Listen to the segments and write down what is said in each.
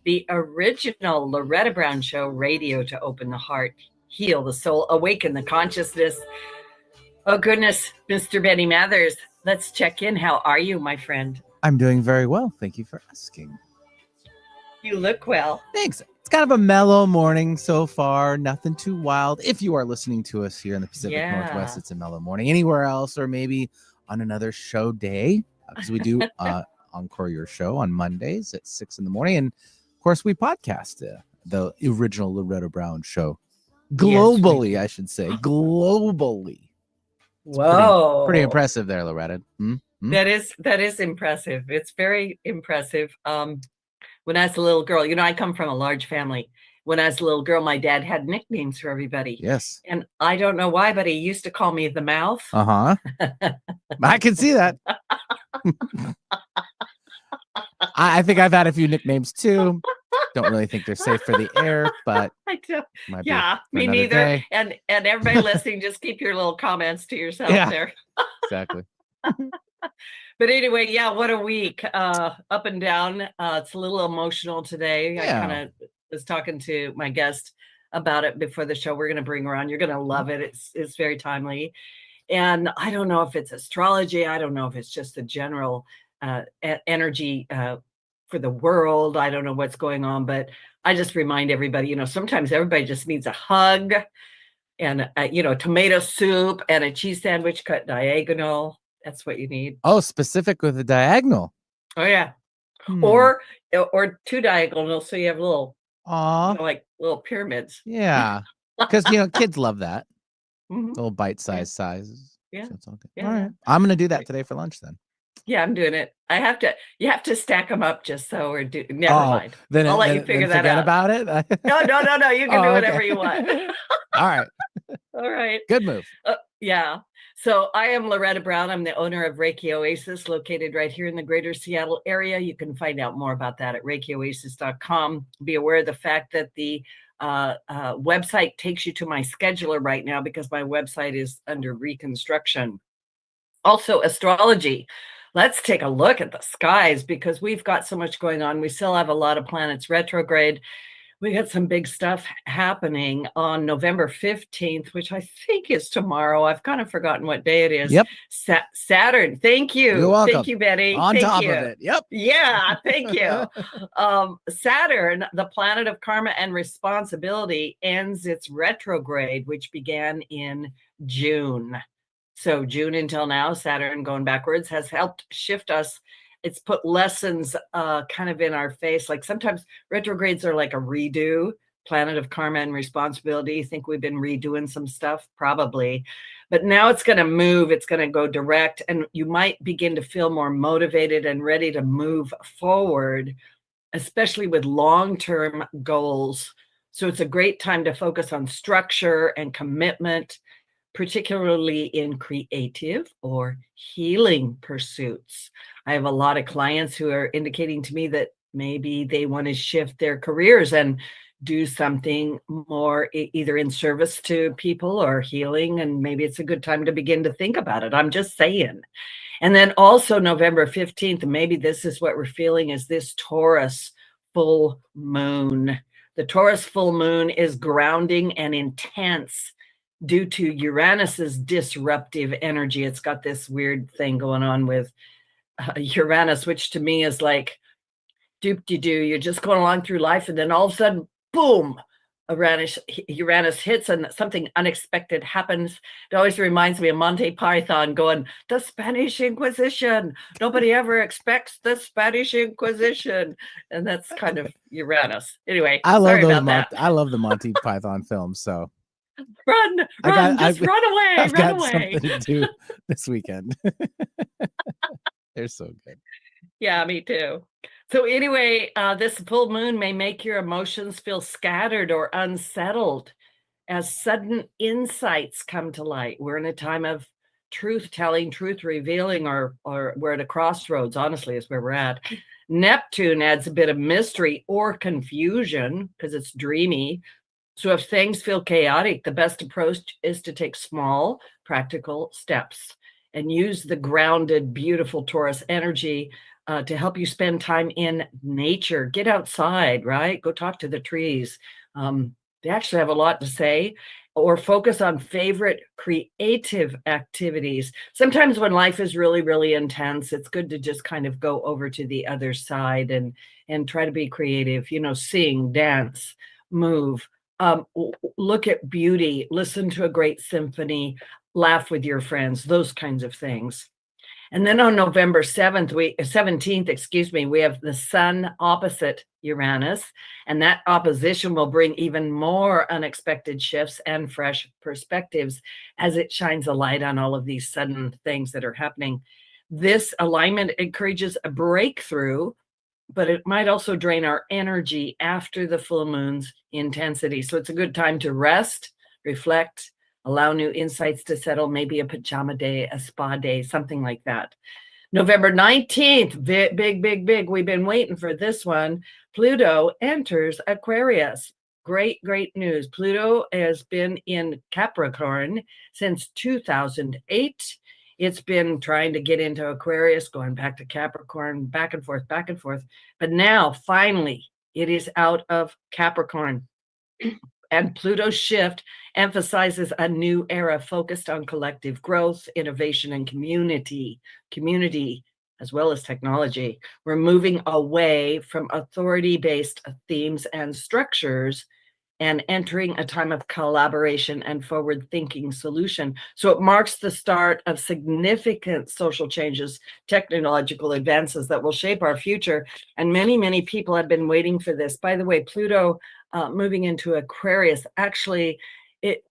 the original Loretta Brown Show, radio to open the heart, heal the soul, awaken the consciousness. Oh, goodness, Mr. Benny Mathers, let's check in. How are you, my friend? I'm doing very well. Thank you for asking. You look well. Thanks. It's kind of a mellow morning so far. Nothing too wild. If you are listening to us here in the Pacific Northwest, it's a mellow morning. Anywhere else, or maybe on another show day, because we do encore your show on Mondays at 6 in the morning. And of course, we podcast the original Loretta Brown Show globally, yes, I should say, globally. Whoa. Pretty impressive there, Loretta. Mm-hmm. That is impressive. It's very impressive. When I was a little girl, I come from a large family. When I was a little girl, my dad had nicknames for everybody. Yes. And I don't know why, but he used to call me the mouth. Uh-huh. I can see that. I think I've had a few nicknames too. Don't really think they're safe for the air, but I do. Yeah, me neither. Day. And everybody listening, just keep your little comments to yourself there. Exactly. But anyway, yeah, what a week. Up and down. It's a little emotional today. Yeah. I kind of was talking to my guest about it before the show. We're going to bring her on. You're going to love it. It's very timely. And I don't know if it's astrology. I don't know if it's just the general energy for the world. I don't know what's going on, but I just remind everybody, sometimes everybody just needs a hug and, tomato soup and a cheese sandwich cut diagonal. That's what you need. Oh, specific with the diagonal. Oh, yeah. Or two diagonals, so you have little, like little pyramids. Yeah, because kids love that. Little bite-sized sizes. Yeah. So it's all good. All right, I'm gonna do that today for lunch then. Yeah, I'm doing it. You have to stack them up just so never mind. Then I'll let you figure that out. About it. No. You can do whatever you want. All right. All right. Good move. Yeah. So I am Loretta Brown. I'm the owner of Reiki Oasis, located right here in the greater Seattle area. You can find out more about that at ReikiOasis.com. Be aware of the fact that the website takes you to my scheduler right now because my website is under reconstruction. Also, astrology. Let's take a look at the skies because we've got so much going on. We still have a lot of planets retrograde. We got some big stuff happening on November 15th, which I think is tomorrow. I've kind of forgotten what day it is. Yep. Saturn. Thank you. You're welcome. Thank you, Betty. On thank top you. of it. Yep. Yeah. Thank you. Saturn, the planet of karma and responsibility, ends its retrograde, which began in June. So June until now, Saturn going backwards has helped shift us. It's put lessons kind of in our face. Like sometimes retrogrades are like a redo. Planet of karma and responsibility. You think we've been redoing some stuff? Probably. But now it's going to move. It's going to go direct. And you might begin to feel more motivated and ready to move forward, especially with long-term goals. So it's a great time to focus on structure and commitment, particularly in creative or healing pursuits. I have a lot of clients who are indicating to me that maybe they want to shift their careers and do something more either in service to people or healing. And maybe it's a good time to begin to think about it. I'm just saying. And then also November 15th, maybe this is what we're feeling, is this Taurus full moon. The Taurus full moon is grounding and intense due to Uranus's disruptive energy. It's got this weird thing going on with Uranus, which to me is like doop-de-doo. You're just going along through life and then all of a sudden, boom, Uranus hits and something unexpected happens. It always reminds me of Monty Python going, the Spanish Inquisition. Nobody ever expects the Spanish Inquisition. And that's kind of Uranus. Anyway, I love the Monty Python films, so. Run away. I've got something to do this weekend. They're so good. Yeah, me too. So anyway, this full moon may make your emotions feel scattered or unsettled as sudden insights come to light. We're in a time of truth telling, truth revealing, or we're at a crossroads, honestly, is where we're at. Neptune adds a bit of mystery or confusion because it's dreamy. So if things feel chaotic, the best approach is to take small, practical steps and use the grounded, beautiful Taurus energy to help you spend time in nature. Get outside, right? Go talk to the trees. They actually have a lot to say. Or focus on favorite creative activities. Sometimes when life is really, really intense, it's good to just kind of go over to the other side and try to be creative, you know, sing, dance, move, look at beauty, listen to a great symphony, laugh with your friends, those kinds of things. And then on November 17th, excuse me, we have the sun opposite Uranus, and that opposition will bring even more unexpected shifts and fresh perspectives as it shines a light on all of these sudden things that are happening. This alignment encourages a breakthrough, but it might also drain our energy after the full moon's intensity. So it's a good time to rest, reflect, allow new insights to settle, maybe a pajama day, a spa day, something like that. November 19th, big. We've been waiting for this one. Pluto enters Aquarius. Great news. Pluto has been in Capricorn since 2008. It's been trying to get into Aquarius, going back to Capricorn, back and forth. But now, finally, it is out of Capricorn. And Pluto's shift emphasizes a new era focused on collective growth, innovation, and community, as well as technology. We're moving away from authority-based themes and structures and entering a time of collaboration and forward-thinking solution. So it marks the start of significant social changes, technological advances that will shape our future. And many people have been waiting for this. By the way, Pluto moving into Aquarius, actually,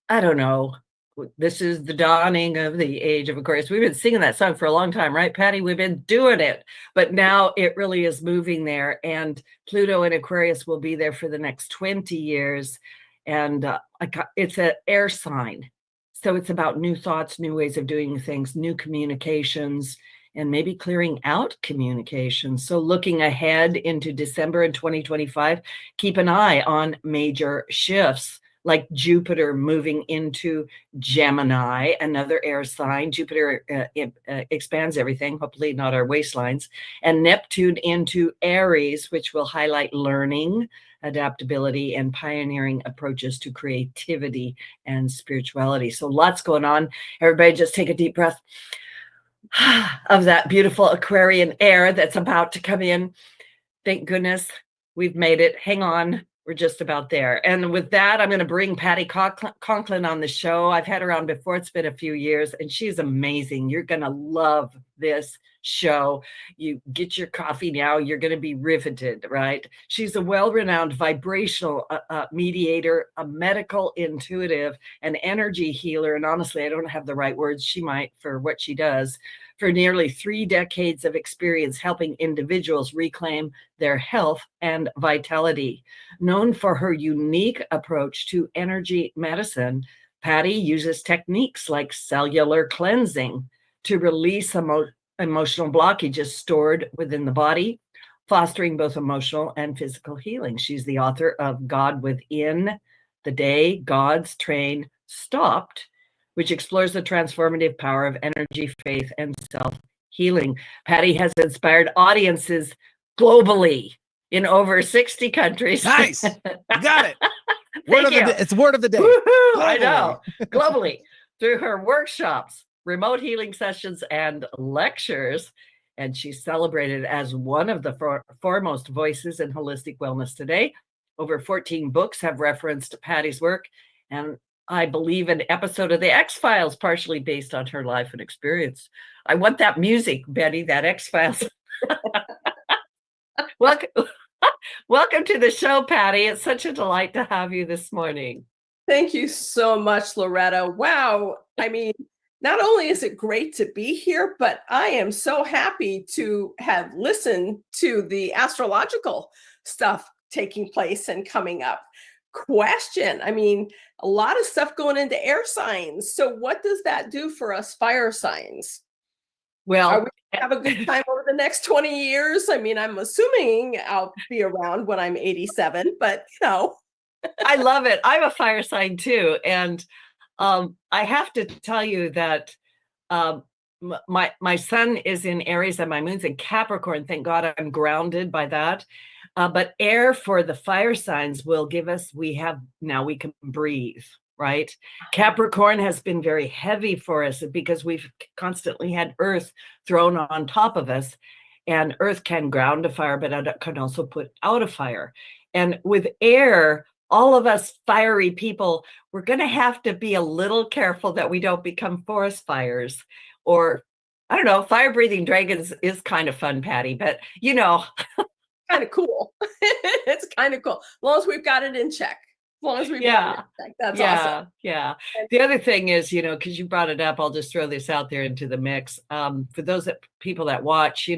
I don't know, this is the dawning of the age of Aquarius. We've been singing that song for a long time, right, Patti? We've been doing it, but now it really is moving there. And Pluto in Aquarius will be there for the next 20 years. And it's an air sign. So it's about new thoughts, new ways of doing things, new communications, and maybe clearing out communication. So looking ahead into December in 2025, keep an eye on major shifts like Jupiter moving into Gemini, another air sign. Jupiter expands everything, hopefully not our waistlines, and Neptune into Aries, which will highlight learning, adaptability, and pioneering approaches to creativity and spirituality. So lots going on. Everybody just take a deep breath of that beautiful Aquarian air that's about to come in. Thank goodness we've made it. Hang on. We're just about there. And with that, I'm going to bring Patti Conklin on the show. I've had her on before. It's been a few years, and she's amazing. You're going to love this show. You get your coffee now. You're going to be riveted, right? She's a well-renowned vibrational mediator, a medical intuitive, an energy healer. And honestly, I don't have the right words. She might for what she does. For nearly 3 decades of experience helping individuals reclaim their health and vitality. Known for her unique approach to energy medicine, Patti uses techniques like cellular cleansing to release emotional blockages stored within the body, fostering both emotional and physical healing. She's the author of God Within, The Day God's Train Stopped, which explores the transformative power of energy, faith, and self-healing. Patti has inspired audiences globally in over 60 countries. Nice. You got it. It's word of the day. I know. Globally, through her workshops, remote healing sessions, and lectures. And she's celebrated as one of the foremost voices in holistic wellness today. Over 14 books have referenced Patti's work, and I believe an episode of The X-Files partially based on her life and experience. I want that music, Betty, that X-Files. Welcome to the show, Patti. It's such a delight to have you this morning. Thank you so much, Loretta. Wow. I mean, not only is it great to be here, but I am so happy to have listened to the astrological stuff taking place and coming up. Question. I mean, a lot of stuff going into air signs. So what does that do for us fire signs? Well, are we gonna have a good time over the next 20 years? I mean, I'm assuming I'll be around when I'm 87, but you know. I love it. I'm a fire sign too. And I have to tell you that my sun is in Aries and my moon's in Capricorn. Thank God I'm grounded by that. But air for the fire signs will give us, we can breathe, right? Capricorn has been very heavy for us because we've constantly had earth thrown on top of us, and earth can ground a fire, but it can also put out a fire. And with air, all of us fiery people, we're going to have to be a little careful that we don't become forest fires, or I don't know, fire breathing dragons is kind of fun, Patti, but kind of cool. It's kind of cool. As long as we've got it in check. As long as we've got it in check. That's awesome. Yeah. The other thing is, because you brought it up, I'll just throw this out there into the mix. For those people that watch,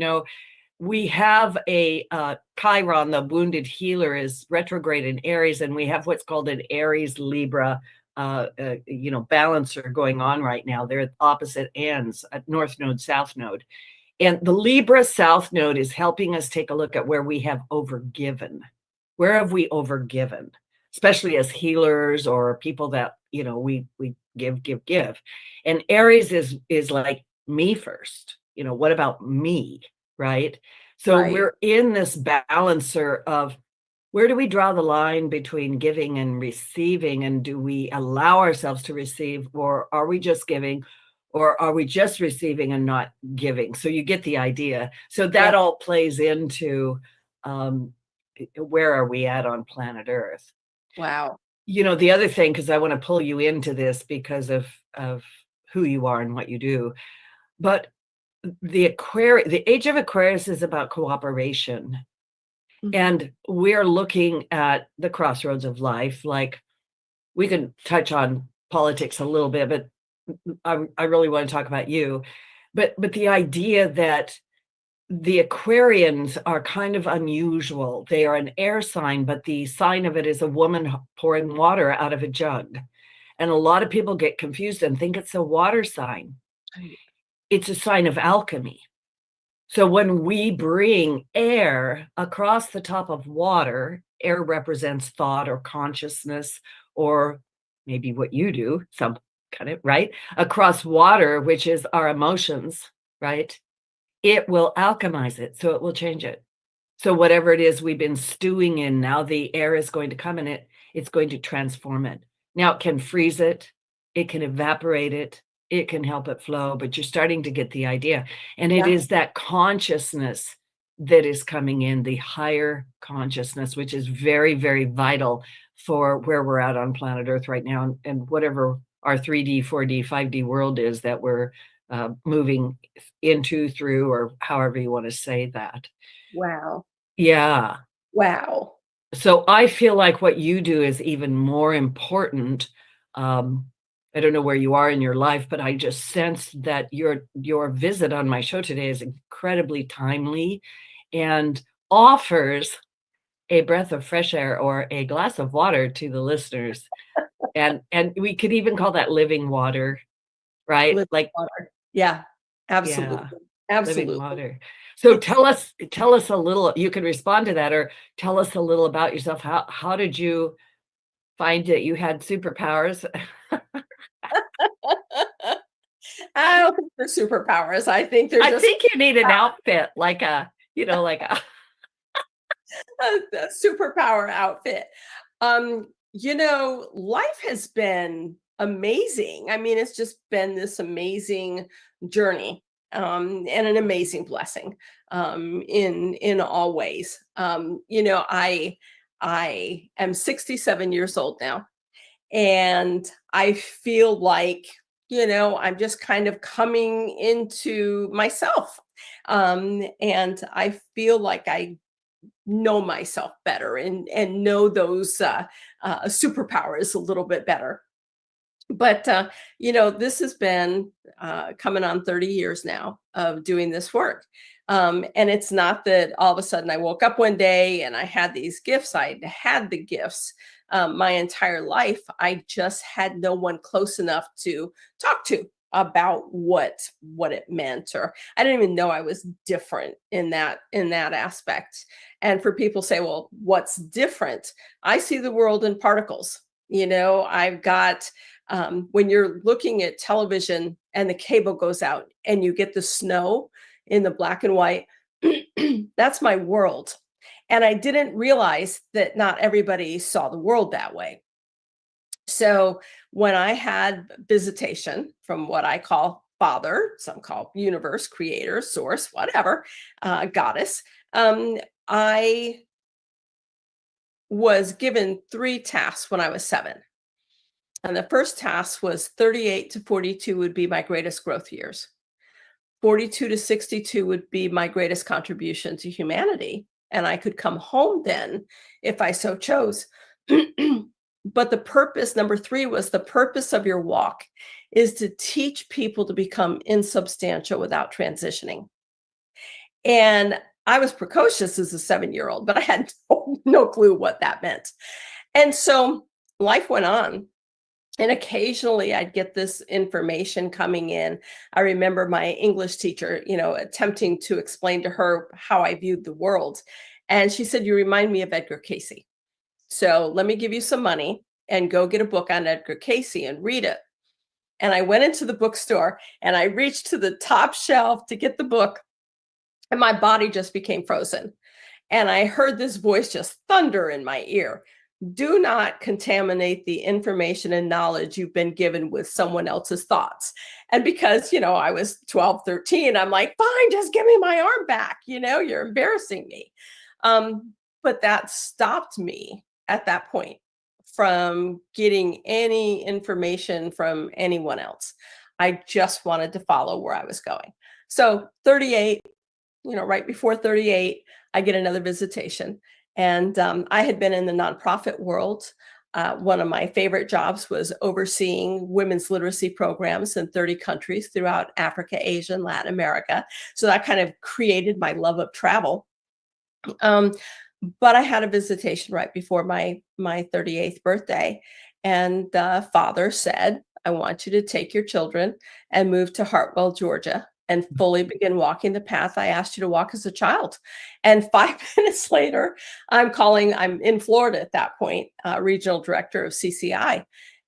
we have a Chiron, the wounded healer, is retrograde in Aries, and we have what's called an Aries Libra balancer going on right now. They're at opposite ends, at North Node, South Node. And the Libra South Node is helping us take a look at where we have overgiven. Where have we overgiven? Especially as healers or people that, we give. And Aries is like me first. What about me? Right? So we're in this balancer of, where do we draw the line between giving and receiving? And do we allow ourselves to receive, or are we just giving, or are we just receiving and not giving? So you get the idea. So that all plays into where are we at on planet Earth? Wow. The other thing, because I want to pull you into this because of who you are and what you do, but the age of Aquarius is about cooperation. Mm-hmm. And we're looking at the crossroads of life. Like, we can touch on politics a little bit, but I really want to talk about you. But the idea that the Aquarians are kind of unusual. They are an air sign, but the sign of it is a woman pouring water out of a jug. And a lot of people get confused and think it's a water sign. It's a sign of alchemy. So when we bring air across the top of water, air represents thought or consciousness, or maybe what you do, some kind of, right? Across water, which is our emotions, right? It will alchemize it, so it will change it. So whatever it is we've been stewing in, now the air is going to come in it, it's going to transform it. Now it can freeze it, it can evaporate it, it can help it flow, but you're starting to get the idea. And it is that consciousness that is coming in, the higher consciousness, which is very, very vital for where we're at on planet Earth right now, and whatever our 3D, 4D, 5D world is that we're moving into, through, or however you want to say that. Wow. Yeah. Wow. So I feel like what you do is even more important. I don't know where you are in your life, but I just sense that your visit on my show today is incredibly timely and offers a breath of fresh air or a glass of water to the listeners. And we could even call that living water, right? Living water. Yeah, absolutely. Yeah, Absolutely. living water. So tell us a little, you can respond to that, or tell us a little about yourself. How did you find that you had superpowers? I don't think they're superpowers. I think they're I think you need an outfit, like a a superpower outfit. Life has been amazing. I mean, it's just been this amazing journey, and an amazing blessing, in all ways. I am 67 years old now, and I feel like, I'm just kind of coming into myself. And I feel like I know myself better, and know those superpowers a little bit better. But this has been coming on 30 years now of doing this work. And it's not that all of a sudden I woke up one day and I had these gifts. I had the gifts my entire life. I just had no one close enough to talk to about what it meant, or I didn't even know I was different in that aspect. And for people say, well, what's different? I see the world in particles. I've got, when you're looking at television and the cable goes out and you get the snow in the black and white, that's my world. And I didn't realize that not everybody saw the world that way. So when I had visitation from what I call Father, some call universe, creator, source, whatever, goddess, I was given 3 tasks when I was 7. And the first task was 38 to 42 would be my greatest growth years. 42 to 62 would be my greatest contribution to humanity. And I could come home then if I so chose. But the purpose, number 3, was the purpose of your walk is to teach people to become insubstantial without transitioning. And I was precocious as a 7-year-old, but I had no clue what that meant. And so life went on. And occasionally I'd get this information coming in. I remember my English teacher, attempting to explain to her how I viewed the world. And she said, "You remind me of Edgar Cayce. So let me give you some money and go get a book on Edgar Cayce and read it." And I went into the bookstore and I reached to the top shelf to get the book. And my body just became frozen. And I heard this voice just thunder in my ear. "Do not contaminate the information and knowledge you've been given with someone else's thoughts." And because, I was 12, 13, I'm like, "Fine, just give me my arm back. You're embarrassing me." But that stopped me at that point from getting any information from anyone else. I just wanted to follow where I was going. So 38, right before 38, I get another visitation. And I had been in the nonprofit world. One of my favorite jobs was overseeing women's literacy programs in 30 countries throughout Africa, Asia, and Latin America. So that kind of created my love of travel. But I had a visitation right before my 38th birthday. And Father said, "I want you to take your children and move to Hartwell, Georgia, and fully begin walking the path I asked you to walk as a child." And 5 minutes later, I'm in Florida at that point, regional director of CCI.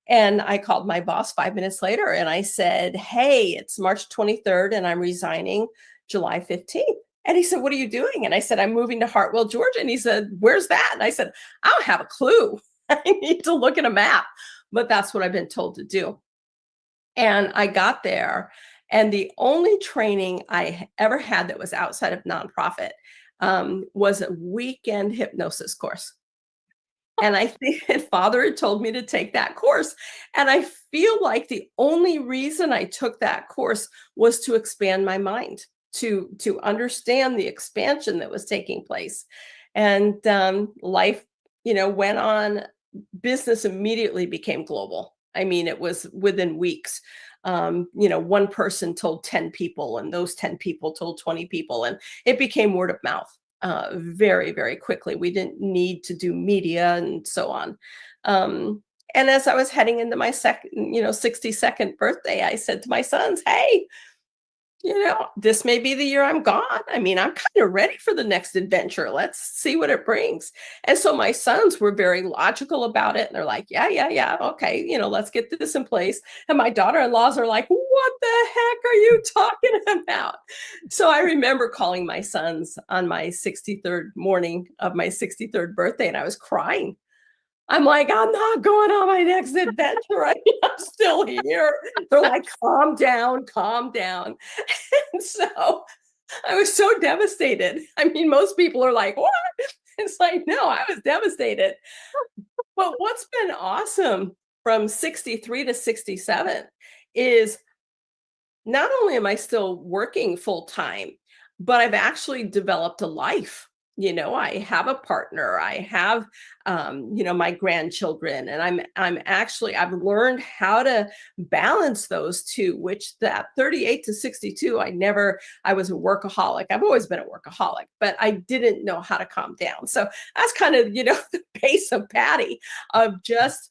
And I called my boss 5 minutes later and I said, "Hey, it's March 23rd and I'm resigning July 15th. And he said, "What are you doing?" And I said, "I'm moving to Hartwell, Georgia." And he said, "Where's that?" And I said, "I don't have a clue. I need to look at a map." But that's what I've been told to do. And I got there. And the only training I ever had that was outside of nonprofit was a weekend hypnosis course. And I think Father had told me to take that course. And I feel like the only reason I took that course was to expand my mind, to understand the expansion that was taking place. And life, went on. Business immediately became global. I mean, it was within weeks. One person told 10 people, and those 10 people told 20 people, and it became word of mouth very, very quickly. We didn't need to do media and so on. And as I was heading into my 62nd birthday, I said to my sons, "Hey, this may be the year I'm gone. I mean, I'm kind of ready for the next adventure. Let's see what it brings." And so my sons were very logical about it. And they're like, yeah. Okay. Let's get this in place. And my daughter-in-laws are like, "What the heck are you talking about?" So I remember calling my sons on my 63rd morning of my 63rd birthday, and I was crying. I'm like, "I'm not going on my next adventure. I'm still here." They're like, "Calm down, calm down." And so I was so devastated. I mean, most people are like, "What?" It's like, no, I was devastated. But what's been awesome from 63 to 67 is not only am I still working full time, but I've actually developed a life. I have a partner. I have, my grandchildren, and I've learned how to balance those two. Which that 38 to 62, I was a workaholic. I've always been a workaholic, but I didn't know how to calm down. So that's kind of, the pace of Patti of just,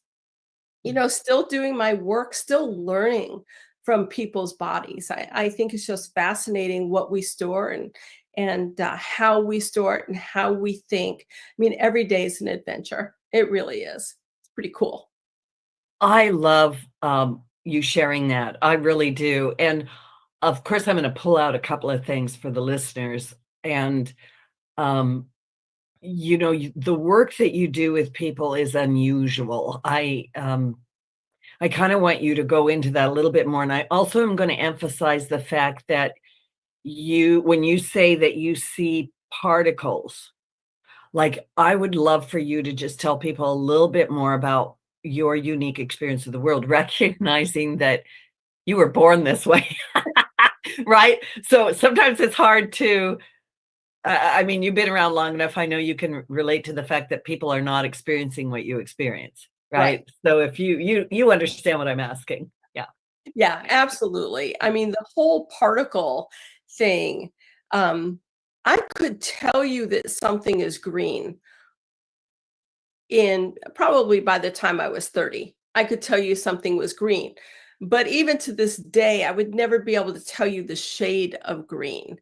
still doing my work, still learning from people's bodies. I think it's just fascinating what we store and how we store it and how we think. I mean, every day is an adventure. It really is. It's pretty cool. I love you sharing that. I really do. And of course, I'm going to pull out a couple of things for the listeners. And, the work that you do with people is unusual. I kind of want you to go into that a little bit more. And I also am going to emphasize the fact that when you say that you see particles, like, I would love for you to just tell people a little bit more about your unique experience of the world, recognizing that you were born this way, right? So sometimes it's hard to, I mean, you've been around long enough. I know you can relate to the fact that people are not experiencing what you experience, right? Right. So if you understand what I'm asking. Yeah. Yeah, absolutely. I mean, the whole particle thing, I could tell you that something is green in probably by the time I was 30. I could tell you something was green. But even to this day, I would never be able to tell you the shade of green.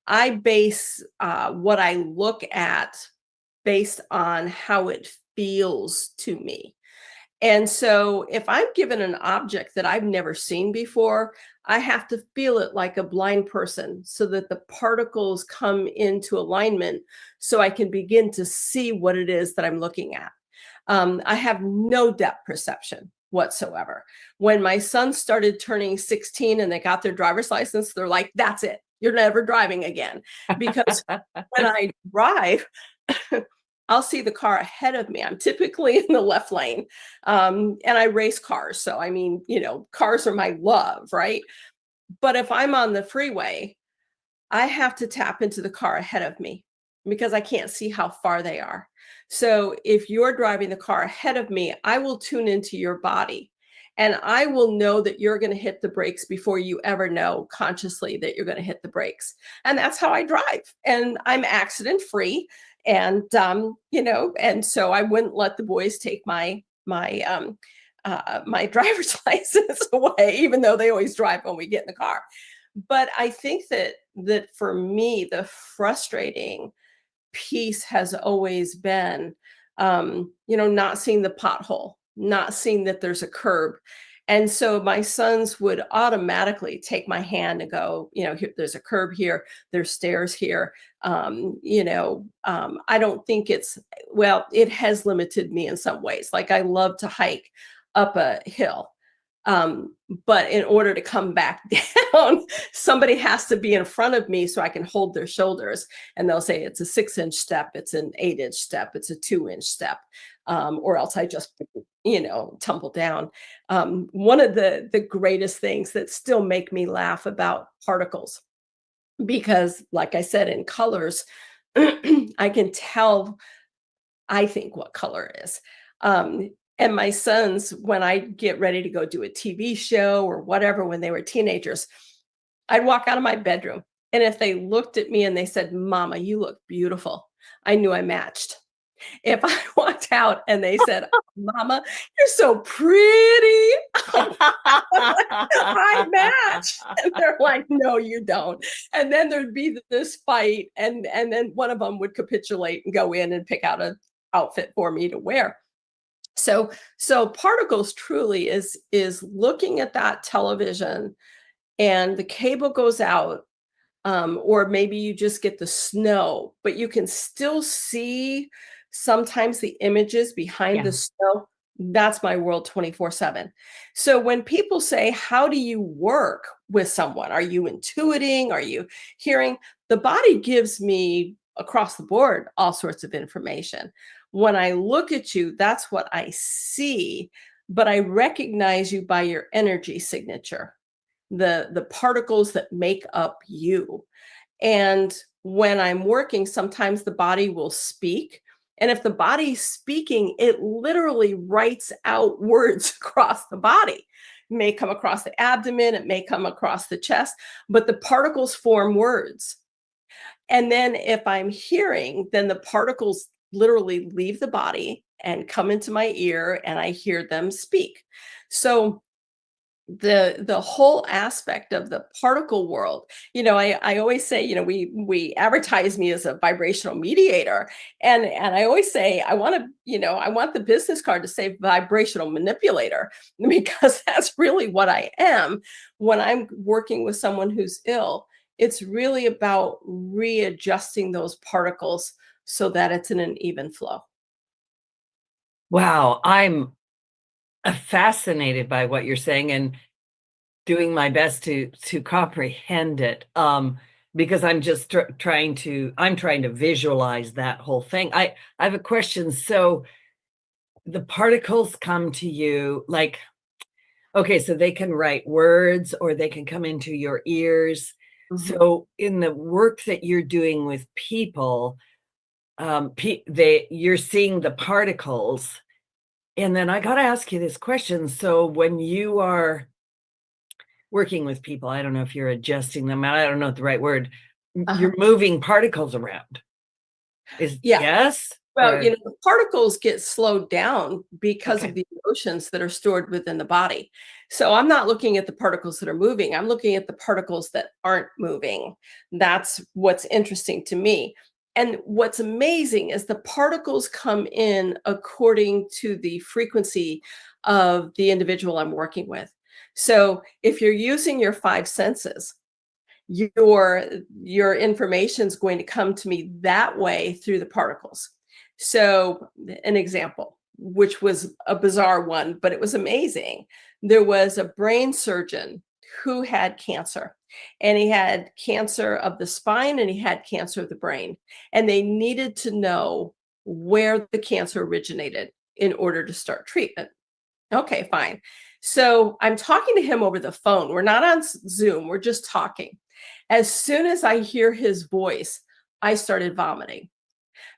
I base what I look at based on how it feels to me. And so if I'm given an object that I've never seen before, I have to feel it like a blind person so that the particles come into alignment so I can begin to see what it is that I'm looking at. I have no depth perception whatsoever. When my sons started turning 16 and they got their driver's license, they're like, that's it. You're never driving again. Because when I drive, I'll see the car ahead of me. I'm typically in the left lane. And I race cars. So, I mean, cars are my love, right? But if I'm on the freeway, I have to tap into the car ahead of me because I can't see how far they are. So if you're driving the car ahead of me, I will tune into your body and I will know that you're going to hit the brakes before you ever know consciously that you're going to hit the brakes. And that's how I drive. And I'm accident free. And, and so I wouldn't let the boys take my driver's license away, even though they always drive when we get in the car. But I think that for me, the frustrating piece has always been, not seeing the pothole, not seeing that there's a curb. And so my sons would automatically take my hand and go, here, there's a curb here, there's stairs here. I don't think it has limited me in some ways. Like I love to hike up a hill. But in order to come back down, somebody has to be in front of me so I can hold their shoulders. And they'll say it's a 6-inch step, it's an 8-inch step, it's a 2-inch step, or else I just, tumble down. One of the greatest things that still make me laugh about particles, because like I said, in colors, I can tell, I think, what color is. And my sons, when I get ready to go do a TV show or whatever, when they were teenagers, I'd walk out of my bedroom. And if they looked at me and they said, Mama, you look beautiful, I knew I matched. If I walked out and they said, oh, Mama, you're so pretty, I match. And they're like, no, you don't. And then there'd be this fight. And then one of them would capitulate and go in and pick out an outfit for me to wear. So particles truly is looking at that television and the cable goes out, or maybe you just get the snow, but you can still see sometimes the images behind the snow. That's my world 24/7. So when people say, how do you work with someone? Are you intuiting? Are you hearing? The body gives me across the board all sorts of information. When I look at you, that's what I see, but I recognize you by your energy signature, the particles that make up you. And when I'm working, sometimes the body will speak. And if the body's speaking, it literally writes out words across the body. It may come across the abdomen, it may come across the chest, but the particles form words. And then if I'm hearing, then the particles literally leave the body and come into my ear and I hear them speak. So the whole aspect of the particle world. I always say, we advertise me as a vibrational mediator, and I always say I want to, I want the business card to say vibrational manipulator, because that's really what I am. When I'm working with someone who's ill, it's really about readjusting those particles so that it's in an even flow. Wow, I'm fascinated by what you're saying and doing my best to comprehend it, because I'm just trying to visualize that whole thing. I have a question. So the particles come to you like, okay, so they can write words or they can come into your ears. So in the work that you're doing with people, you're seeing the particles. And then I got to ask you this question. So when you are working with people, I don't know if you're adjusting them, I don't know the right word, you're moving particles around. Yeah. Yes? Well, Or the particles get slowed down because okay. of the emotions that are stored within the body. So I'm not looking at the particles that are moving. I'm looking at the particles that aren't moving. That's what's interesting to me. And what's amazing is the particles come in according to the frequency of the individual I'm working with. So if you're using your five senses, your information is going to come to me that way through the particles. So an example, which was a bizarre one, but it was amazing. There was a brain surgeon who had cancer, and he had cancer of the spine and he had cancer of the brain, and they needed to know where the cancer originated in order to start treatment. Okay, fine. So I'm talking to him over the phone. We're not on Zoom, we're just talking. As soon as I hear his voice, I started vomiting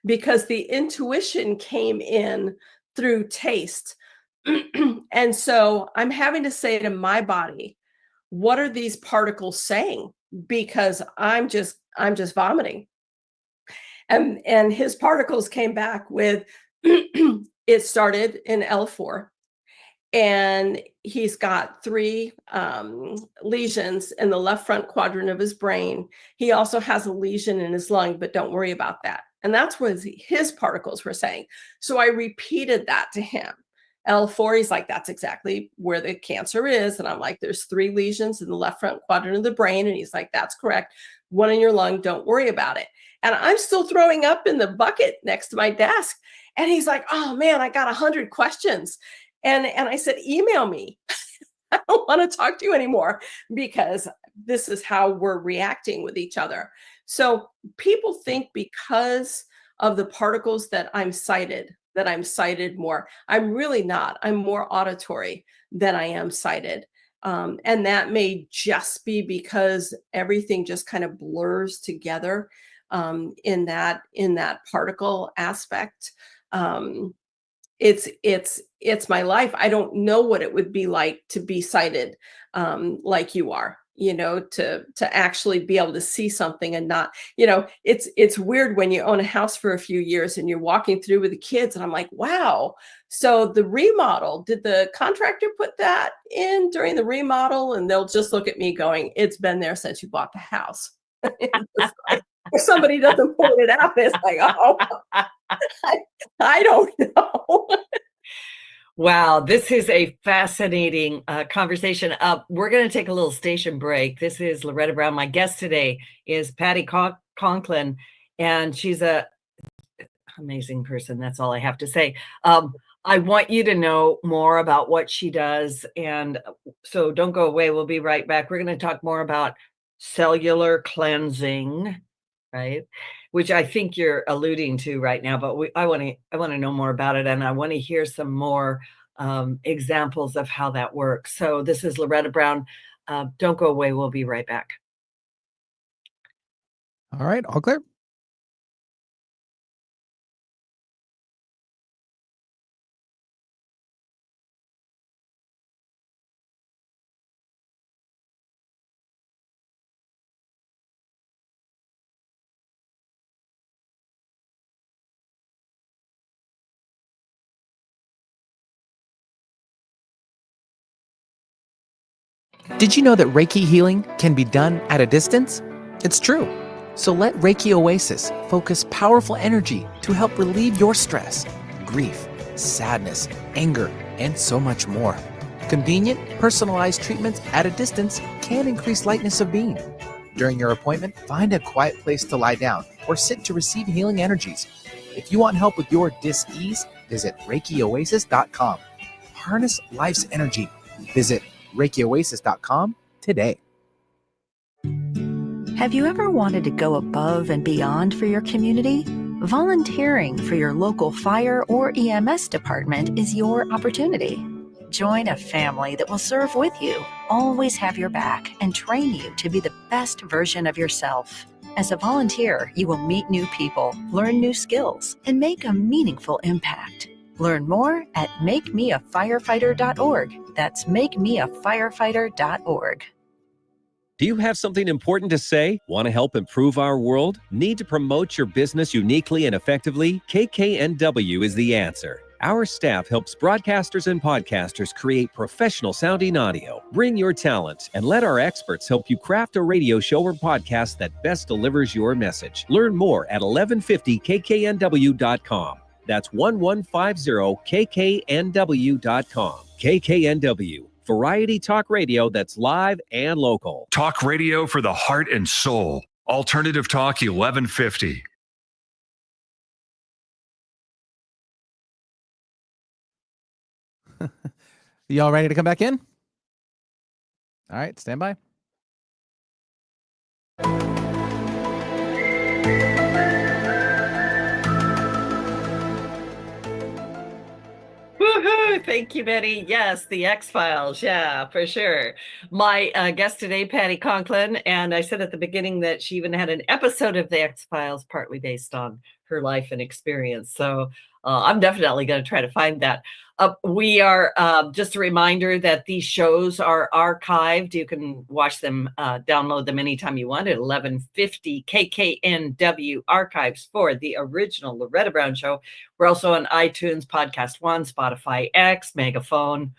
because the intuition came in through taste. And so I'm having to say to my body, what are these particles saying? Because I'm just vomiting. And his particles came back with it started in L4, and he's got three lesions in the left front quadrant of his brain. He also has a lesion in his lung, but don't worry about that. And that's what his particles were saying. So I repeated that to him. L4, he's like, that's exactly where the cancer is. And I'm like, there's three lesions in the left front quadrant of the brain. And he's like, that's correct. One in your lung, don't worry about it. And I'm still throwing up in the bucket next to my desk. And he's like, oh man, I got 100 questions. And I said, email me. I don't want to talk to you anymore, because this is how we're reacting with each other. So people think because of the particles that I'm sighted more. I'm really not. I'm more auditory than I am sighted. And that may just be because everything just kind of blurs together in that particle aspect. It's my life. I don't know what it would be like to be sighted, like you are, to actually be able to see something and not, it's weird when you own a house for a few years and you're walking through with the kids and I'm like, wow. So the remodel, did the contractor put that in during the remodel? And they'll just look at me going, it's been there since you bought the house. If somebody doesn't point it out, it's like, oh, I don't know. Wow, this is a fascinating conversation. We're going to take a little station break. This is Loretta Brown. My guest today is Patti Conklin, and she's a amazing person. That's all I have to say. I want you to know more about what she does, and so don't go away. We'll be right back. We're going to talk more about cellular cleansing, right? Which I think you're alluding to right now, but I want to know more about it, and I want to hear some more examples of how that works. So this is Loretta Brown. Don't go away. We'll be right back. All right, all clear. Did you know that Reiki healing can be done at a distance? It's true. So let Reiki Oasis focus powerful energy to help relieve your stress, grief, sadness, anger, and so much more. Convenient, personalized treatments at a distance can increase lightness of being. During your appointment, find a quiet place to lie down or sit to receive healing energies. If you want help with your dis-ease, visit ReikiOasis.com. Harness life's energy. Visit ReikiOasis.com today. Have you ever wanted to go above and beyond for your community? Volunteering for your local fire or EMS department is your opportunity. Join a family that will serve with you, always have your back, and train you to be the best version of yourself. As a volunteer, you will meet new people, learn new skills, and make a meaningful impact. Learn more at makemeafirefighter.org. That's makemeafirefighter.org. Do you have something important to say? Want to help improve our world? Need to promote your business uniquely and effectively? KKNW is the answer. Our staff helps broadcasters and podcasters create professional sounding audio. Bring your talent and let our experts help you craft a radio show or podcast that best delivers your message. Learn more at 1150kknw.com. That's 1150kknw.com. KKNW. Variety talk radio that's live and local. Talk radio for the heart and soul. Alternative Talk 1150. Y'all ready to come back in? All right, stand by. Woohoo! Thank you, Betty. Yes, the X-Files. Yeah, for sure. My guest today, Patti Conklin, and I said at the beginning that she even had an episode of the X-Files partly based on her life and experience. So I'm definitely going to try to find that. We are just a reminder that these shows are archived. You can watch them, download them anytime you want at 1150 KKNW archives for the original Loretta Brown Show. We're also on iTunes, Podcast One, Spotify X, Megaphone.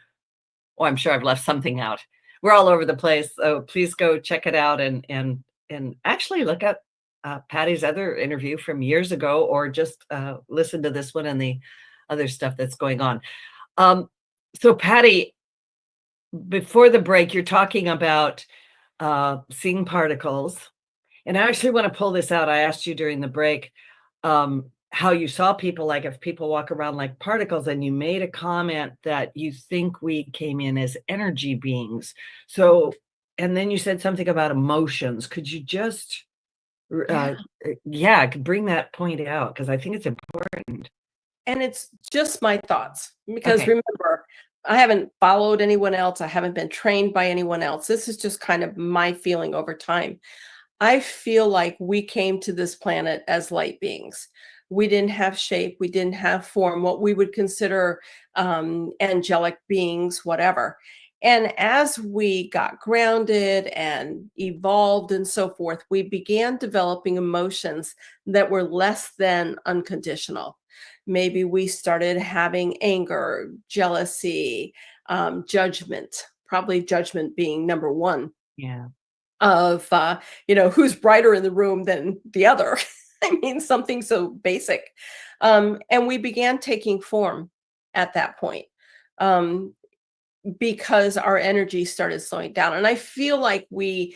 Oh, I'm sure I've left something out. We're all over the place. So please go check it out and actually look at Patti's other interview from years ago, or just listen to this one and the other stuff that's going on. So Patti, before the break, you're talking about seeing particles. And I actually want to pull this out. I asked you during the break how you saw people, like if people walk around like particles, and you made a comment that you think we came in as energy beings. So, and then you said something about emotions. Could you just bring that point out, because I think it's important. And it's just my thoughts, because Okay. remember, I haven't followed anyone else. I haven't been trained by anyone else. This is just kind of my feeling over time. I feel like we came to this planet as light beings. We didn't have shape. We didn't have form, what we would consider angelic beings, whatever. And as we got grounded and evolved and so forth, we began developing emotions that were less than unconditional. Maybe we started having anger, jealousy, judgment, probably judgment being number one. Yeah. Of who's brighter in the room than the other. I mean, something so basic. And we began taking form at that point. Because our energy started slowing down. And I feel like we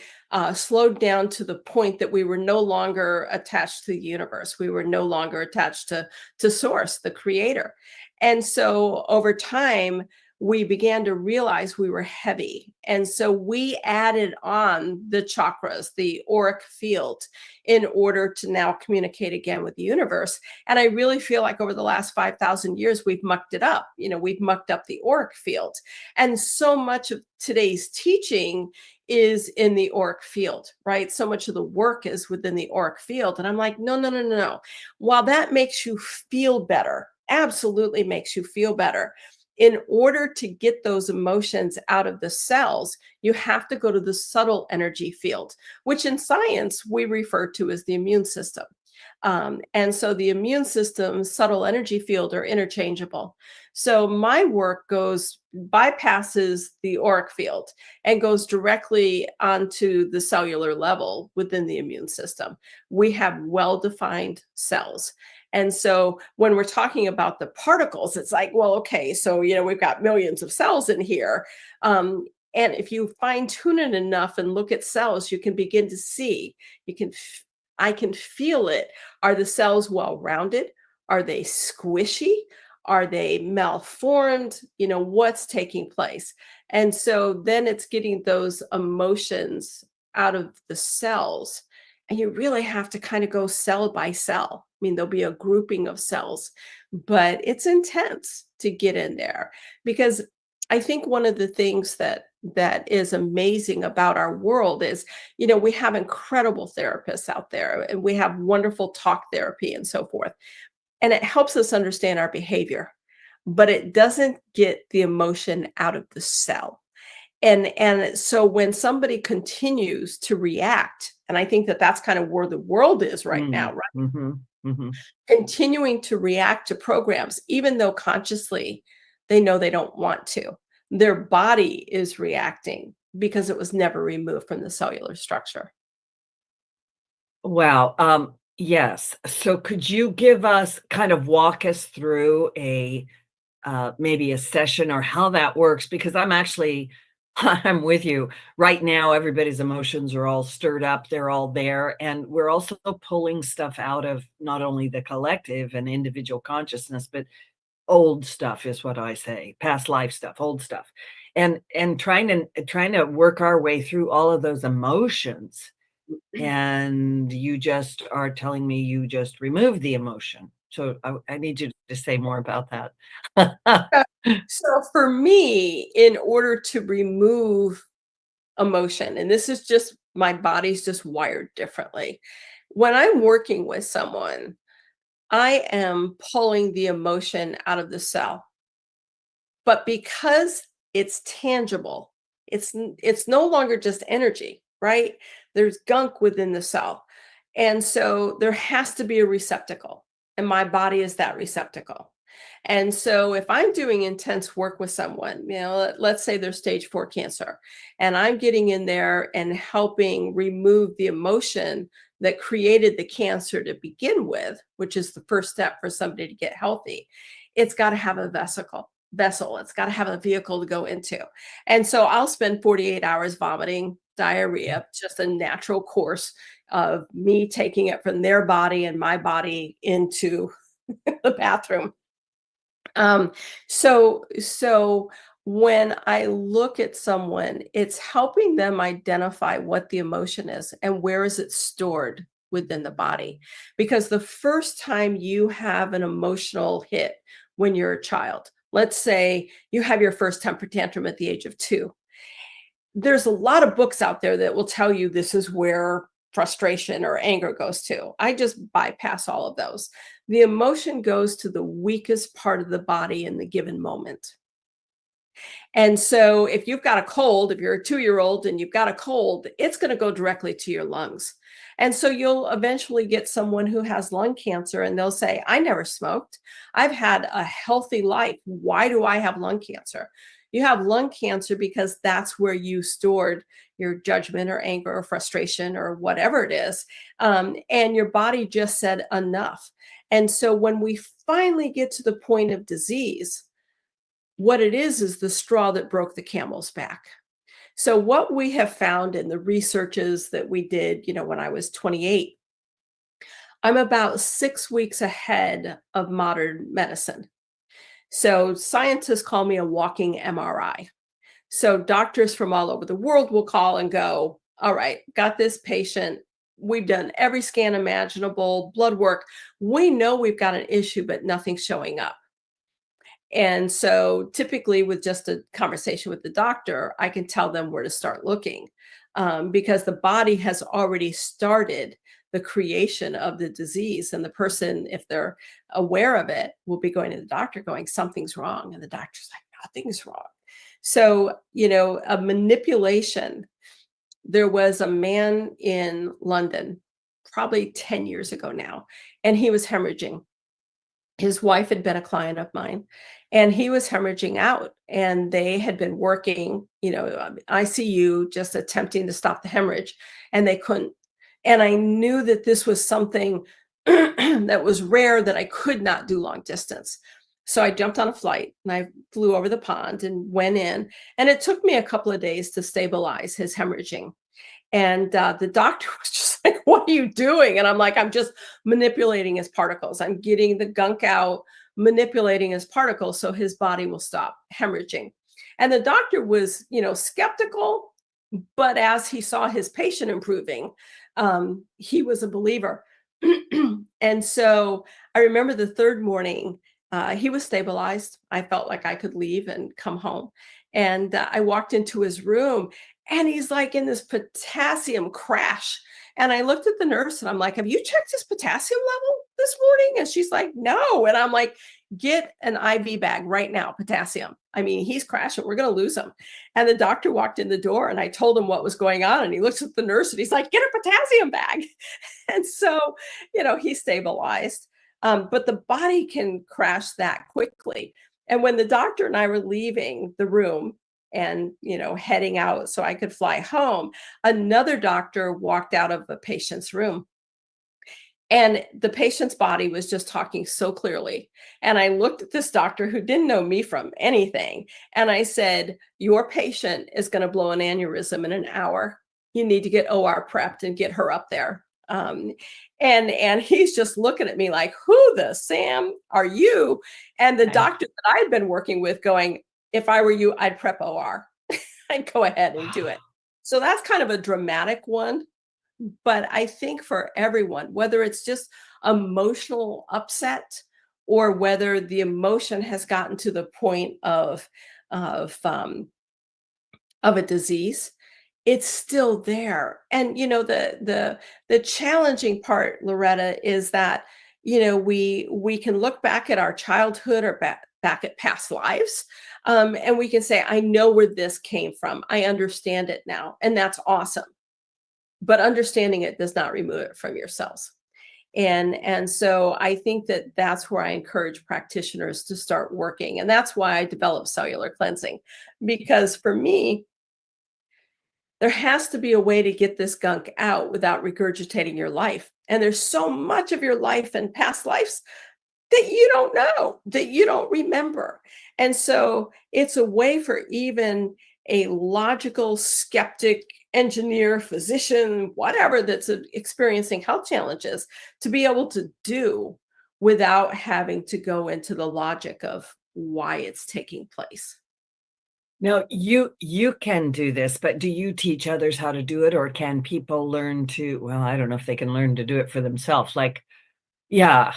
slowed down to the point that we were no longer attached to the universe. We were no longer attached to Source, the creator. And so over time, we began to realize we were heavy. And so we added on the chakras, the auric field, in order to now communicate again with the universe. And I really feel like over the last 5,000 years, we've mucked it up. We've mucked up the auric field. And so much of today's teaching is in the auric field, right? So much of the work is within the auric field. And I'm like, no. While that makes you feel better, absolutely makes you feel better, in order to get those emotions out of the cells, you have to go to the subtle energy field, which in science we refer to as the immune system. And so the immune system, subtle energy field are interchangeable. So my work bypasses the auric field and goes directly onto the cellular level within the immune system. We have well-defined cells. And so when we're talking about the particles, it's like, well, okay, so, we've got millions of cells in here. And if you fine tune it enough and look at cells, you can begin to see, I can feel it. Are the cells well-rounded? Are they squishy? Are they malformed? What's taking place? And so then it's getting those emotions out of the cells. And you really have to kind of go cell by cell. I mean, there'll be a grouping of cells, but it's intense to get in there, because I think one of the things that is amazing about our world is, we have incredible therapists out there, and we have wonderful talk therapy and so forth. And it helps us understand our behavior, but it doesn't get the emotion out of the cell. And so when somebody continues to react, and I think that that's kind of where the world is right now, right? Mm-hmm. Mm-hmm. Continuing to react to programs, even though consciously they know they don't want to. Their body is reacting because it was never removed from the cellular structure. Wow. Yes. So could you walk us through maybe a session or how that works? Because I'm with you. Right now, everybody's emotions are all stirred up. They're all there. And we're also pulling stuff out of not only the collective and individual consciousness, but old stuff is what I say, past life stuff, old stuff. And trying to work our way through all of those emotions. And you just are telling me you just removed the emotion. So I need you to say more about that. So for me, in order to remove emotion, and this is just, my body's just wired differently. When I'm working with someone, I am pulling the emotion out of the cell. But because it's tangible, it's no longer just energy, right? There's gunk within the cell. And so there has to be a receptacle, and my body is that receptacle. And so if I'm doing intense work with someone, let's say they're stage 4 cancer, and I'm getting in there and helping remove the emotion that created the cancer to begin with, which is the first step for somebody to get healthy, it's got to have a vessel. It's got to have a vehicle to go into. And so I'll spend 48 hours vomiting, diarrhea, just a natural course of me taking it from their body and my body into the bathroom. So when I look at someone, it's helping them identify what the emotion is and where is it stored within the body. Because the first time you have an emotional hit when you're a child, let's say you have your first temper tantrum at the age of 2, there's a lot of books out there that will tell you this is where frustration or anger goes to. I just bypass all of those. The emotion goes to the weakest part of the body in the given moment. And so if you've got a cold, if you're a 2-year-old and you've got a cold, it's going to go directly to your lungs. And so you'll eventually get someone who has lung cancer and they'll say, I never smoked. I've had a healthy life. Why do I have lung cancer? You have lung cancer because that's where you stored your judgment or anger or frustration or whatever it is. And your body just said enough. And so when we finally get to the point of disease, what it is the straw that broke the camel's back. So what we have found in the researches that we did, when I was 28, I'm about 6 weeks ahead of modern medicine. So scientists call me a walking MRI. So doctors from all over the world will call and go, all right, got this patient. We've done every scan imaginable, blood work. We know we've got an issue, but nothing's showing up. And so typically with just a conversation with the doctor, I can tell them where to start looking because the body has already started the creation of the disease. And the person, if they're aware of it, will be going to the doctor going, something's wrong. And the doctor's like, nothing's wrong. So, a manipulation. There was a man in London probably 10 years ago now, and he was hemorrhaging. His wife had been a client of mine, and he was hemorrhaging out, and they had been working, ICU, just attempting to stop the hemorrhage, and they couldn't. And I knew that this was something that was rare, that I could not do long distance. So I jumped on a flight and I flew over the pond and went in, and it took me a couple of days to stabilize his hemorrhaging. And the doctor was just like, "What are you doing?" And I'm like, "I'm just manipulating his particles. I'm getting the gunk out, manipulating his particles so his body will stop hemorrhaging." And the doctor was, skeptical, but as he saw his patient improving, he was a believer. And so I remember the third morning, he was stabilized. I felt like I could leave and come home. And I walked into his room, and he's like in this potassium crash. And I looked at the nurse and I'm like, "Have you checked his potassium level this morning?" And she's like, "No." And I'm like, "Get an IV bag right now, potassium. I mean, he's crashing. We're going to lose him." And the doctor walked in the door, and I told him what was going on. And he looks at the nurse and he's like, "Get a potassium bag." And so, he stabilized. But the body can crash that quickly. And when the doctor and I were leaving the room and, heading out so I could fly home, another doctor walked out of the patient's room. And the patient's body was just talking so clearly. And I looked at this doctor who didn't know me from anything. And I said, "Your patient is going to blow an aneurysm in an hour. You need to get OR prepped and get her up there." And he's just looking at me like, "Who the Sam are you?" And the doctor that I had been working with going, "If I were you, I'd prep OR." I'd go ahead and do it. So that's kind of a dramatic one. But I think for everyone, whether it's just emotional upset or whether the emotion has gotten to the point of a disease, it's still there. And the challenging part, Loretta, is that we can look back at our childhood or back at past lives, and we can say, "I know where this came from. I understand it now," and that's awesome. But understanding it does not remove it from yourselves. And so I think that that's where I encourage practitioners to start working. And that's why I developed cellular cleansing, because for me, there has to be a way to get this gunk out without regurgitating your life. And there's so much of your life and past lives that you don't know, that you don't remember. And so it's a way for even a logical skeptic, engineer, physician, whatever, that's experiencing health challenges to be able to do without having to go into the logic of why it's taking place. Now, you can do this, but do you teach others how to do it, or can people learn to, well, I don't know if they can learn to do it for themselves. Like, yeah,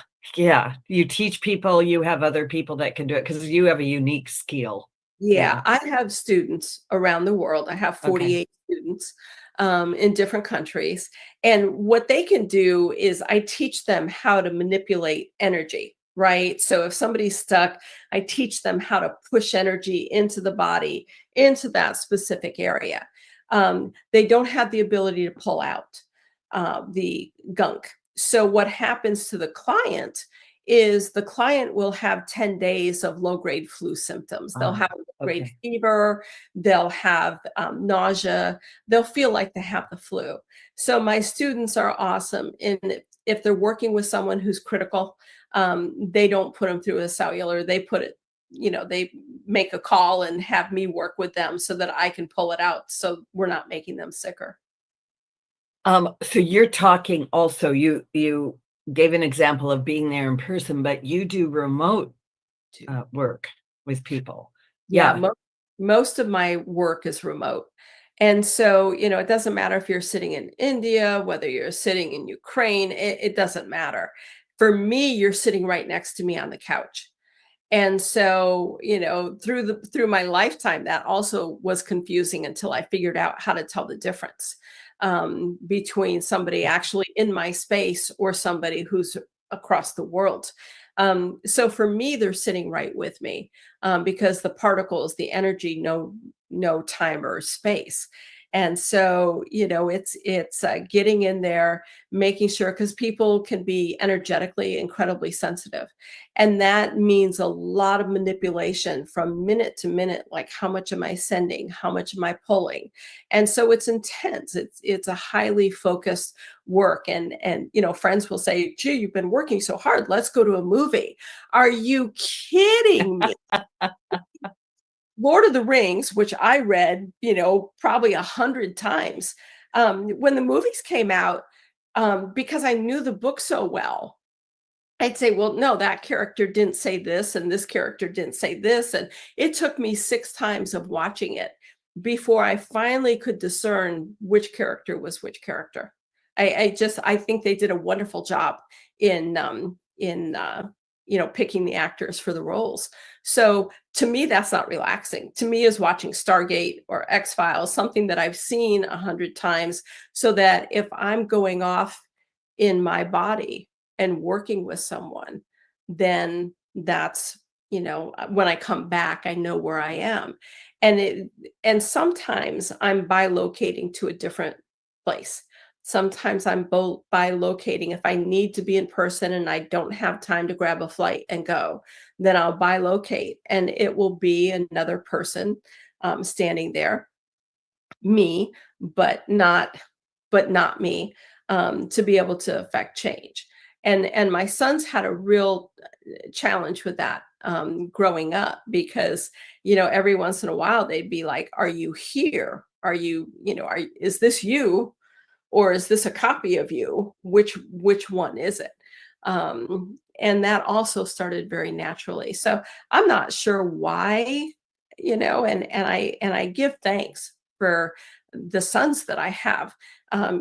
you teach people, you have other people that can do it because you have a unique skill. Yeah, I have students around the world. I have 48 students in different countries. And what they can do is I teach them how to manipulate energy, right? So if somebody's stuck, I teach them how to push energy into the body, into that specific area. They don't have the ability to pull out the gunk. So what happens to the client is the client will have 10 days of low-grade flu symptoms. They'll have low-grade fever, they'll have nausea, they'll feel like they have the flu. So my students are awesome. And if they're working with someone who's critical, they don't put them through a cellular, they put it, they make a call and have me work with them so that I can pull it out so we're not making them sicker. So you're talking also, you gave an example of being there in person, but you do remote work with people. Yeah. Most of my work is remote. And so, it doesn't matter if you're sitting in India, whether you're sitting in Ukraine, it doesn't matter. For me, you're sitting right next to me on the couch. And so, through my lifetime, that also was confusing until I figured out how to tell the difference between somebody actually in my space or somebody who's across the world. So for me, they're sitting right with me because the particles, the energy, no time or space. And so, it's getting in there, making sure, because people can be energetically incredibly sensitive. And that means a lot of manipulation from minute to minute, like how much am I sending? How much am I pulling? And so it's intense. It's a highly focused work. And friends will say, gee, you've been working so hard. Let's go to a movie. Are you kidding me? Lord of the Rings, which I read, probably 100 times. When the movies came out, because I knew the book so well, I'd say, well, no, that character didn't say this, and this character didn't say this. And it took me 6 times of watching it before I finally could discern which character was which character. I think they did a wonderful job in picking the actors for the roles. So to me, that's not relaxing. To me, is watching Stargate or X-Files, something that I've seen 100 times, so that if I'm going off in my body and working with someone, then that's, when I come back, I know where I am. And sometimes I'm bilocating to a different place. Sometimes I'm bilocating. If I need to be in person and I don't have time to grab a flight and go, then I'll bilocate, and it will be another person standing there, me, but not me, to be able to affect change. And my sons had a real challenge with that growing up, because every once in a while they'd be like, "Are you here? Are you? Is this you?" Or is this a copy of you? Which one is it? And that also started very naturally. So I'm not sure why, and I give thanks for the sons that I have.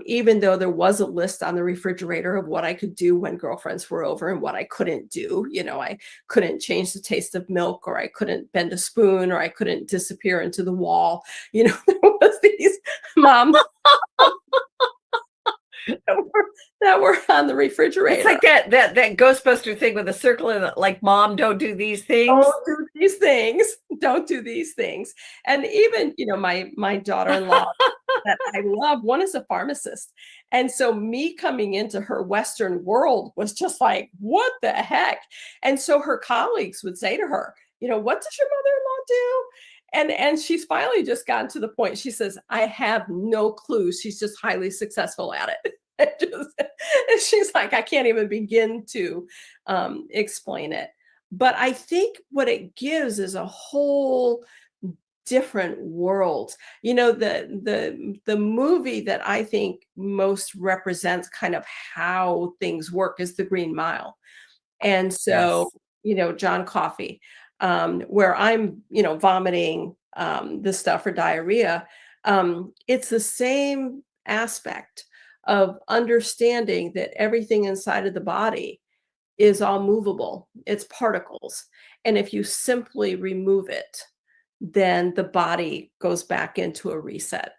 Even though there was a list on the refrigerator of what I could do when girlfriends were over and what I couldn't do. I couldn't change the taste of milk, or I couldn't bend a spoon, or I couldn't disappear into the wall. There was these moms that were on the refrigerator. It's like that Ghostbuster thing with the circle in it, like, Mom, don't do these things. Don't do these things. Don't do these things. And even, my daughter-in-law that I love, one is a pharmacist. And so me coming into her Western world was just like, what the heck? And so her colleagues would say to her, what does your mother-in-law do? And she's finally just gotten to the point. She says, I have no clue. She's just highly successful at it. She's like, I can't even begin to explain it. But I think what it gives is a whole different world. The movie that I think most represents kind of how things work is The Green Mile. And so, John Coffey, where I'm, vomiting the stuff for diarrhea, it's the same aspect of understanding that everything inside of the body is all movable. It's particles. And if you simply remove it, then the body goes back into a reset.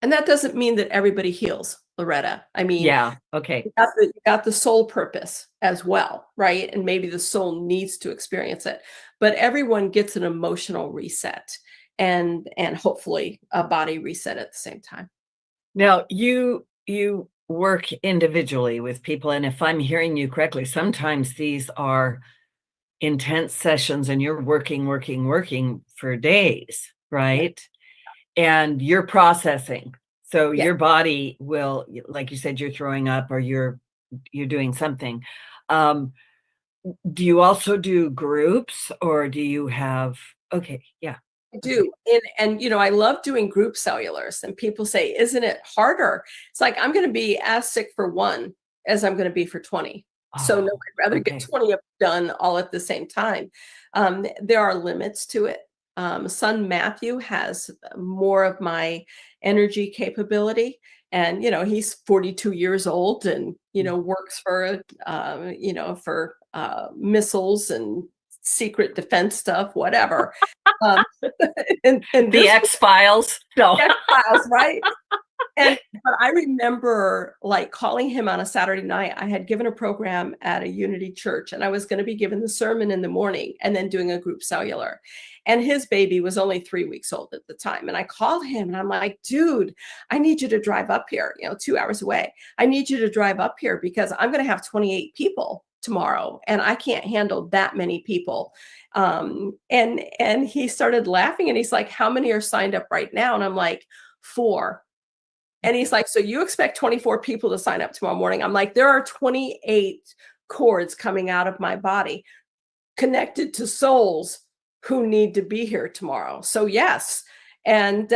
And that doesn't mean that everybody heals, Loretta. I mean, yeah, okay. You got the soul purpose as well, right? And maybe the soul needs to experience it, but everyone gets an emotional reset and hopefully a body reset at the same time. Now, you work individually with people, and if I'm hearing you correctly, sometimes these are intense sessions and you're working for days, right? Yeah. And you're processing. So your body will, like you said, you're throwing up or you're doing something. Do you also do groups, or do you have, okay, yeah. I do. And I love doing group cellulars, and people say, isn't it harder? It's like, I'm going to be as sick for one as I'm going to be for 20. So no, I'd rather get 20 of done all at the same time. There are limits to it. Son Matthew has more of my energy capability, and he's 42 years old and works for missiles and secret defense stuff, whatever. And the X-Files. No. X-Files, right? But I remember like calling him on a Saturday night. I had given a program at a Unity church, and I was going to be given the sermon in the morning and then doing a group cellular. And his baby was only 3 weeks old at the time. And I called him and I'm like, dude, I need you to drive up here, 2 hours away. I need you to drive up here because I'm going to have 28 people tomorrow and I can't handle that many people. And he started laughing and he's like, how many are signed up right now? And I'm like, 4. And he's like, so you expect 24 people to sign up tomorrow morning? I'm like, there are 28 cords coming out of my body connected to souls who need to be here tomorrow. So yes. And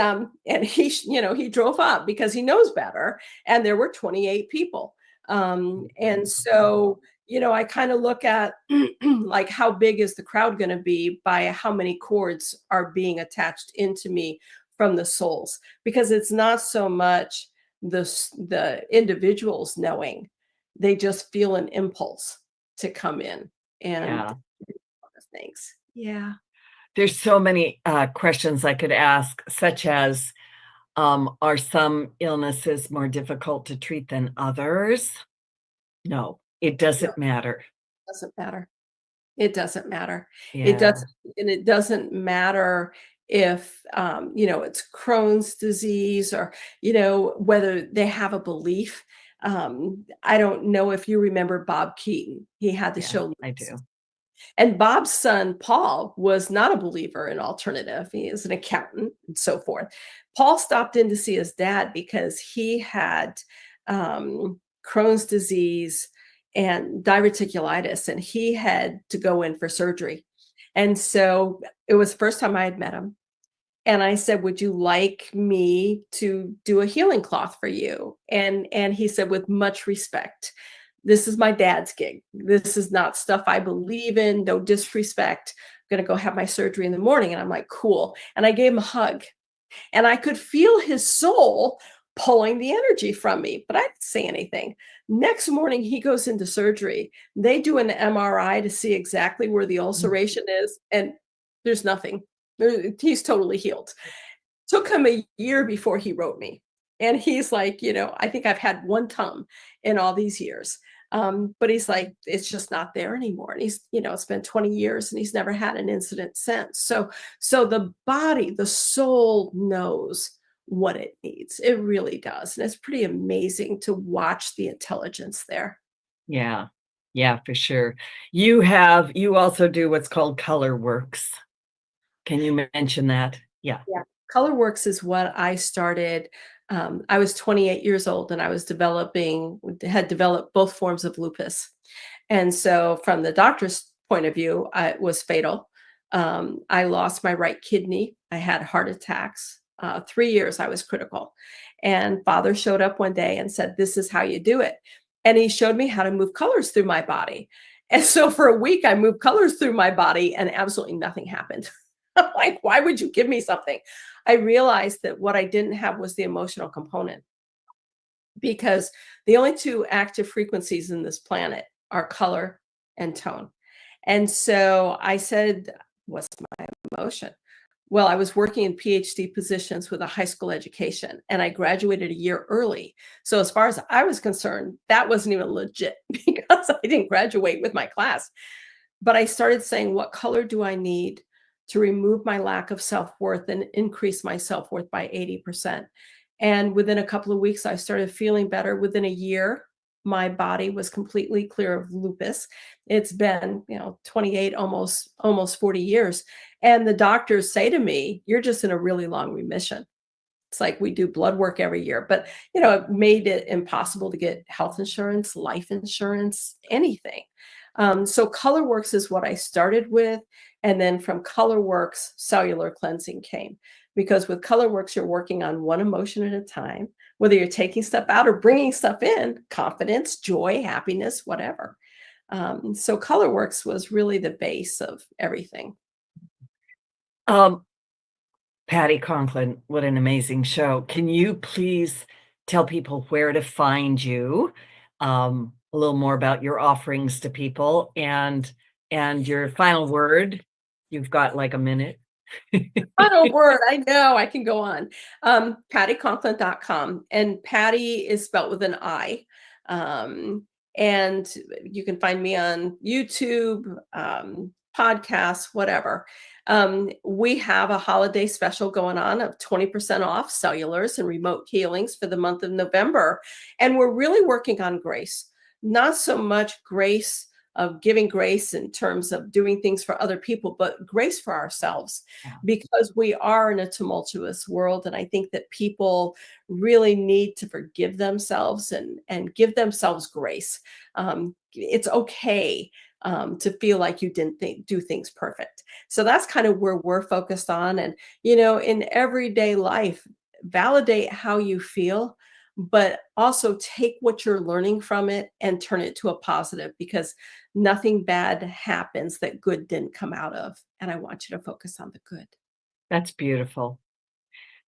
he, he drove up because he knows better. And there were 28 people. And so, I kind of look at like how big is the crowd going to be by how many cords are being attached into me from the souls, because it's not so much the individuals knowing, they just feel an impulse to come in and things. Yeah. There's so many questions I could ask, such as, are some illnesses more difficult to treat than others? No, it doesn't matter. It doesn't matter. It doesn't matter. Yeah. It doesn't matter if it's Crohn's disease or whether they have a belief. I don't know if you remember Bob Keaton. He had the show. I do. And Bob's son Paul was not a believer in alternative. He is an accountant and so forth. Paul stopped in to see his dad because he had Crohn's disease and diverticulitis, and he had to go in for surgery. And so it was the first time I had met him. And I said, would you like me to do a healing cloth for you? And he said, with much respect, this is my dad's gig. This is not stuff I believe in. No disrespect. I'm going to go have my surgery in the morning. And I'm like, cool. And I gave him a hug. And I could feel his soul pulling the energy from me, but I didn't say anything. Next morning, he goes into surgery. They do an MRI to see exactly where the ulceration is, and there's nothing. He's totally healed. Took him a year before he wrote me. And he's like, I think I've had one tum in all these years. But he's like, it's just not there anymore. And he's, it's been 20 years and he's never had an incident since. So the body, the soul knows what it needs. It really does. And it's pretty amazing to watch the intelligence there. Yeah. Yeah, for sure. You also do what's called Color Works. Can you mention that? Yeah. Color Works is what I started. I was 28 years old and I had developed both forms of lupus. And so from the doctor's point of view, it was fatal. I lost my right kidney. I had heart attacks. 3 years I was critical. And Father showed up one day and said, this is how you do it. And he showed me how to move colors through my body. And so for a week, I moved colors through my body and absolutely nothing happened. I'm like, why would you give me something? I realized that what I didn't have was the emotional component, because the only two active frequencies in this planet are color and tone. And so I said, what's my emotion? Well, I was working in PhD positions with a high school education, and I graduated a year early. So as far as I was concerned, that wasn't even legit because I didn't graduate with my class. But I started saying, what color do I need to remove my lack of self-worth and increase my self-worth by 80%? And within a couple of weeks, I started feeling better. Within a year, my body was completely clear of lupus. It's been, 28, almost 40 years. And the doctors say to me, you're just in a really long remission. It's like we do blood work every year, but, it made it impossible to get health insurance, life insurance, anything. So Color Works is what I started with. And then from Color Works, Cellular Cleansing came. Because with Color Works, you're working on one emotion at a time, whether you're taking stuff out or bringing stuff in, confidence, joy, happiness, whatever. So Color Works was really the base of everything. Patti Conklin, what an amazing show. Can you please tell people where to find you, a little more about your offerings to people, and your final word? You've got like a minute. Final word. I know I can go on. PattiConklin.com. And Patti is spelled with an I. And you can find me on YouTube, podcasts, whatever. We have a holiday special going on of 20% off cellulars and remote healings for the month of November. And we're really working on grace, not so much grace of giving grace in terms of doing things for other people, but grace for ourselves, because we are in a tumultuous world. And I think that people really need to forgive themselves and give themselves grace. It's okay to feel like you didn't do things perfect. So that's kind of where we're focused on. And, in everyday life, validate how you feel, but also take what you're learning from it and turn it to a positive, because nothing bad happens that good didn't come out of. And I want you to focus on the good. That's beautiful.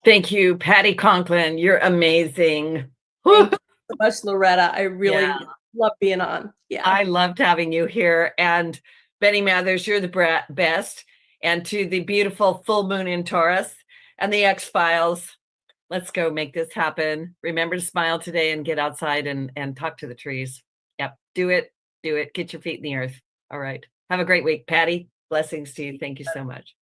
Thank you, Patti Conklin. You're amazing. Thank you so much, Loretta. I really Yeah. love being on. Yeah. I loved having you here. And Benny Mathers, you're the best. And to the beautiful full moon in Taurus and the X-Files, let's go make this happen. Remember to smile today and get outside and talk to the trees. Yep. Do it. Do it. Get your feet in the earth. All right. Have a great week, Patti. Blessings to you. Thank you so much.